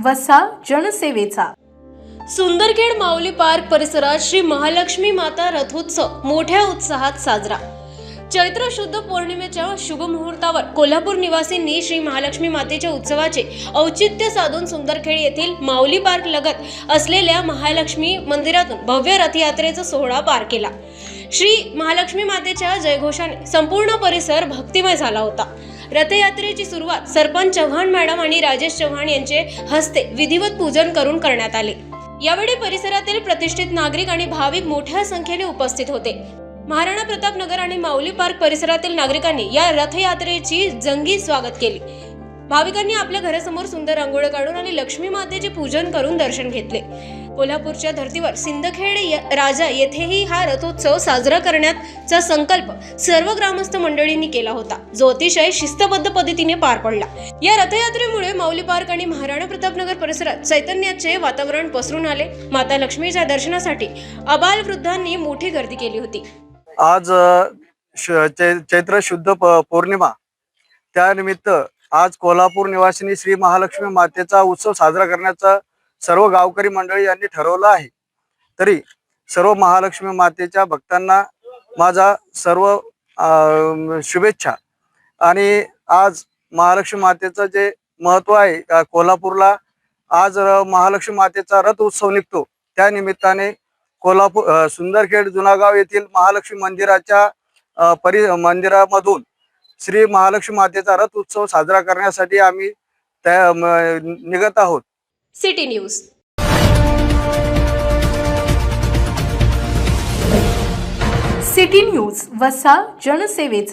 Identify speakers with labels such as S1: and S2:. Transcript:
S1: वसा जनसेवेचा।
S2: सुंदरखेड माऊली पार्क परिसरात श्री महालक्ष्मी माता रथोत्सव मोठ्या उत्साहात साजरा। चैत्र शुद्ध पौर्णिमेच्या शुभ मुहूर्तावर कोल्हापूर निवासींनी श्री महालक्ष्मी मातेच्या उत्सवाचे औचित्य साधून सुंदरखेड येथील माऊली पार्क लगत असलेल्या महालक्ष्मी मंदिरातून भव्य रथयात्रेचा सोहळा पार केला। श्री महालक्ष्मी मातेच्या जयघोषाने संपूर्ण परिसर भक्तिमय झाला होता। रथयात्रेची सुरुवात सरपंच चव्हाण मॅडम आणि राजेश चव्हाण यांचे हस्ते विधिवत पूजन करून करण्यात आले। यावेळी परिसरातील प्रतिष्ठित नागरिक आणि भाविक मोठ्या संख्येने उपस्थित होते। महाराणा प्रताप नगर आणि माऊली पार्क परिसरातील नागरिकांनी या रथयात्रेची जंगी स्वागत केले। भाविकांनी आपल्या घरासमोर सुंदर रांगोळी काढून आणि लक्ष्मी मातेचे पूजन करून दर्शन घेतले। कोल्हापूरच्या धर्तीवर सिंदखेड राजा येथेही हा रथोत्सव साजरा करण्याचा संकल्प सर्व ग्रामस्थ मंडळींनी केला होता, जो अतिशय शिस्तबद्ध पद्धतीने पार पडला। या रथयात्रेमुळे माऊली पार्क आणि महाराणा प्रताप नगर परिसरात चैतन्याचे वातावरण पसरून आले। माता लक्ष्मीच्या दर्शनासाठी आबालवृद्धांनी मोठी गर्दी केली होती।
S3: आज चैत्र शुद्ध पौर्णिमा त्यानिमित्त आज कोल्हापूर निवासिनी श्री महालक्ष्मी मातेचा उत्सव साजरा करण्याचा सर्व गावकरी मंडळी यांनी ठरवलं आहे। तरी सर्व महालक्ष्मी मातेच्या भक्तांना माझा सर्व शुभेच्छा। आणि आज महालक्ष्मी मातेचं जे महत्त्व आहे, कोल्हापूरला आज महालक्ष्मी मातेचा रथ उत्सव निघतो, त्या निमित्ताने कोल्हापूर सुंदरखेड जुनागाव येथील महालक्ष्मी मंदिराच्या मंदिरामधून श्री महालक्ष्मी मातेचा रथ उत्सव साजरा करण्यासाठी आम्ही निघत आहोत।
S2: City news.
S1: सिटी न्यूज वसा जनसेवेचा।